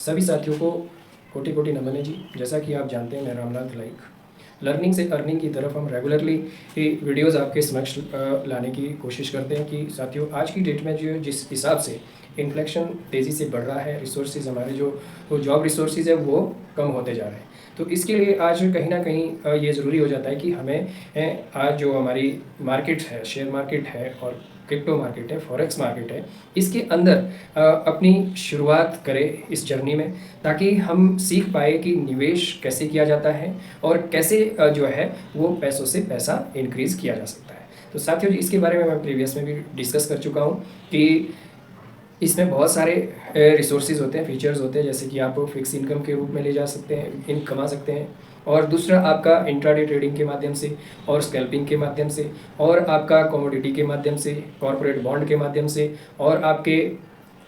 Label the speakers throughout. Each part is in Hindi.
Speaker 1: सभी साथियों को कोटि कोटि नमन है जी। जैसा कि आप जानते हैं मैं रामनाथ लाइक लर्निंग से अर्निंग की तरफ हम रेगुलरली वीडियोस आपके समक्ष लाने की कोशिश करते हैं कि साथियों आज की डेट में जो जिस हिसाब से इन्फ्लेक्शन तेज़ी से बढ़ रहा है, रिसोर्सेज हमारे जो जॉब रिसोर्सेज है वो कम होते जा रहे हैं। तो इसके लिए आज कहीं ना कहीं ये ज़रूरी हो जाता है कि हमें आज जो हमारी मार्केट है, शेयर मार्केट है और क्रिप्टो मार्केट है, फॉरेक्स मार्केट है, इसके अंदर अपनी शुरुआत करें इस जर्नी में, ताकि हम सीख पाए कि निवेश कैसे किया जाता है और कैसे जो है वो पैसों से पैसा इंक्रीज़ किया जा सकता है। तो साथियों इसके बारे में मैं प्रीवियस में भी डिस्कस कर चुका हूँ कि इसमें बहुत सारे रिसोर्सेज होते हैं, फीचर्स होते हैं, जैसे कि आप फिक्स इनकम के रूप में ले जा सकते हैं, कमा सकते हैं, और दूसरा आपका इंट्राडे ट्रेडिंग के माध्यम से और स्कैल्पिंग के माध्यम से और आपका कमोडिटी के माध्यम से, कॉरपोरेट बॉन्ड के माध्यम से और आपके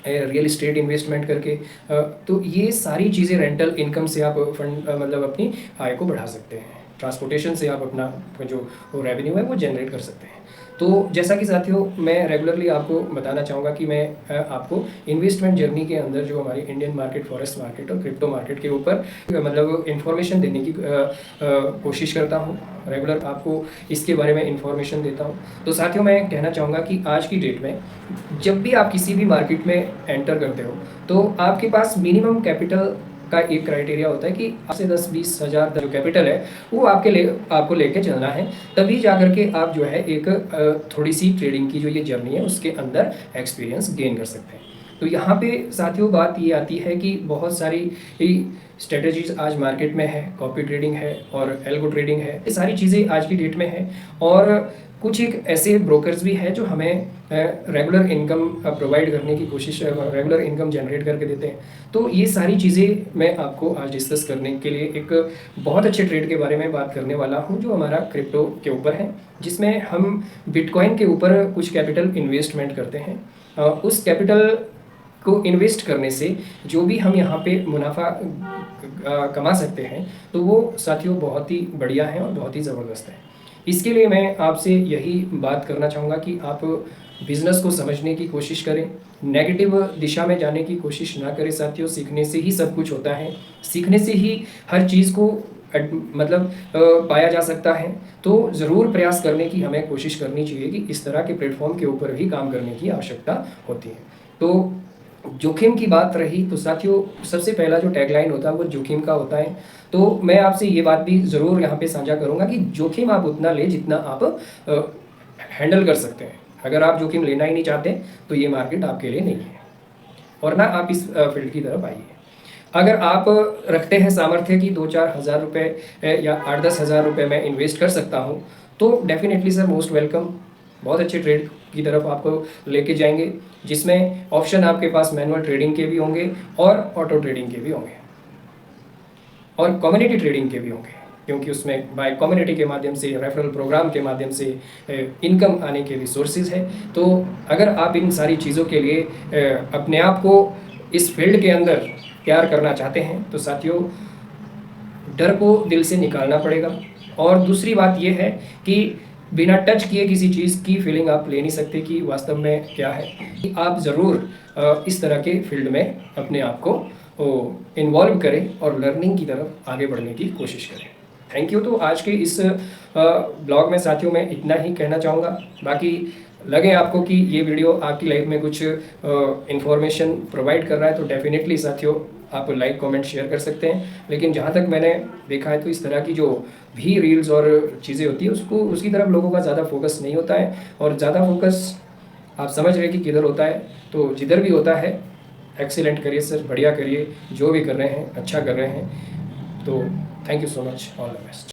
Speaker 1: रियल इस्टेट इन्वेस्टमेंट करके। तो ये सारी चीज़ें रेंटल इनकम से आप फंड मतलब अपनी आय को बढ़ा सकते हैं। ट्रांसपोर्टेशन से आप अपना जो रेवेन्यू है वो जनरेट कर सकते हैं। तो जैसा कि साथियों मैं रेगुलरली आपको बताना चाहूँगा कि मैं आपको इन्वेस्टमेंट जर्नी के अंदर जो हमारी इंडियन मार्केट, फॉरेक्स मार्केट और क्रिप्टो मार्केट के ऊपर मतलब इन्फॉर्मेशन देने की कोशिश करता हूँ। रेगुलर आपको इसके बारे में इन्फॉर्मेशन देता हूँ। तो साथियों मैं कहना चाहूँगा कि आज की डेट में जब भी आप किसी भी मार्केट में एंटर करते हो तो आपके पास मिनिमम कैपिटल का एक क्राइटेरिया होता है कि आपसे 10-20 हज़ार जो कैपिटल है वो आपको लेके चलना है, तभी जाकर के आप जो है एक थोड़ी सी ट्रेडिंग की जो ये जर्नी है उसके अंदर एक्सपीरियंस गेन कर सकते हैं। तो यहाँ पे साथियों बात ये आती है कि बहुत सारी स्ट्रेटजीज आज मार्केट में है, कॉपी ट्रेडिंग है और एल्गो ट्रेडिंग है, ये सारी चीज़ें आज की डेट में है। और कुछ एक ऐसे ब्रोकर्स भी हैं जो हमें रेगुलर इनकम प्रोवाइड करने की कोशिश, रेगुलर इनकम जनरेट करके देते हैं। तो ये सारी चीज़ें मैं आपको आज डिस्कस करने के लिए एक बहुत अच्छे ट्रेड के बारे में बात करने वाला हूँ जो हमारा क्रिप्टो के ऊपर है, जिसमें हम बिटकॉइन के ऊपर कुछ कैपिटल इन्वेस्टमेंट करते हैं। उस कैपिटल को इन्वेस्ट करने से जो भी हम यहाँ पे मुनाफा कमा सकते हैं तो वो साथियों बहुत ही बढ़िया है और बहुत ही ज़बरदस्त है। इसके लिए मैं आपसे यही बात करना चाहूँगा कि आप बिज़नेस को समझने की कोशिश करें, नेगेटिव दिशा में जाने की कोशिश ना करें साथियों। सीखने से ही सब कुछ होता है, सीखने से ही हर चीज़ को मतलब पाया जा सकता है। तो ज़रूर प्रयास करने की हमें कोशिश करनी चाहिए कि इस तरह के प्लेटफॉर्म के ऊपर भी काम करने की आवश्यकता होती है। तो जोखिम की बात रही तो साथियों सबसे पहला जो टैगलाइन होता है वो जोखिम का होता है। तो मैं आपसे ये बात भी ज़रूर यहाँ पे साझा करूँगा कि जोखिम आप उतना लें जितना आप हैंडल कर सकते हैं। अगर आप जोखिम लेना ही नहीं चाहते तो ये मार्केट आपके लिए नहीं है, और ना आप इस फील्ड की तरफ आइए। अगर आप रखते हैं सामर्थ्य कि 2-4 हज़ार रुपये या 8-10 हज़ार रुपये मैं इन्वेस्ट कर सकता हूँ तो डेफिनेटली सर मोस्ट वेलकम, बहुत अच्छे ट्रेड की तरफ आपको लेके जाएंगे, जिसमें ऑप्शन आपके पास मैनुअल ट्रेडिंग के भी होंगे और ऑटो ट्रेडिंग के भी होंगे और कम्युनिटी ट्रेडिंग के भी होंगे, क्योंकि उसमें बाय कम्युनिटी के माध्यम से, रेफरल प्रोग्राम के माध्यम से इनकम आने के रिसोर्सेज हैं। तो अगर आप इन सारी चीज़ों के लिए अपने आप को इस फील्ड के अंदर तैयार करना चाहते हैं तो साथियों डर को दिल से निकालना पड़ेगा। और दूसरी बात यह है कि बिना टच किए किसी चीज़ की फीलिंग आप ले नहीं सकते कि वास्तव में क्या है। कि आप ज़रूर इस तरह के फील्ड में अपने आप को इन्वॉल्व करें और लर्निंग की तरफ आगे बढ़ने की कोशिश करें। Thank you. तो आज के इस ब्लॉग में साथियों मैं इतना ही कहना चाहूँगा। बाकी लगे आपको कि ये वीडियो आपकी लाइफ में कुछ इन्फॉर्मेशन प्रोवाइड कर रहा है तो डेफिनेटली साथियों आप लाइक, कमेंट, शेयर कर सकते हैं। लेकिन जहाँ तक मैंने देखा है तो इस तरह की जो भी रील्स और चीज़ें होती है उसकी तरफ लोगों का ज़्यादा फोकस नहीं होता है, और ज़्यादा फोकस आप समझ रहे हैं कि किधर होता है। तो जिधर भी होता है एक्सीलेंट करिए सर, बढ़िया करिए, जो भी कर रहे हैं अच्छा कर रहे हैं। तो thank you so much, all the best.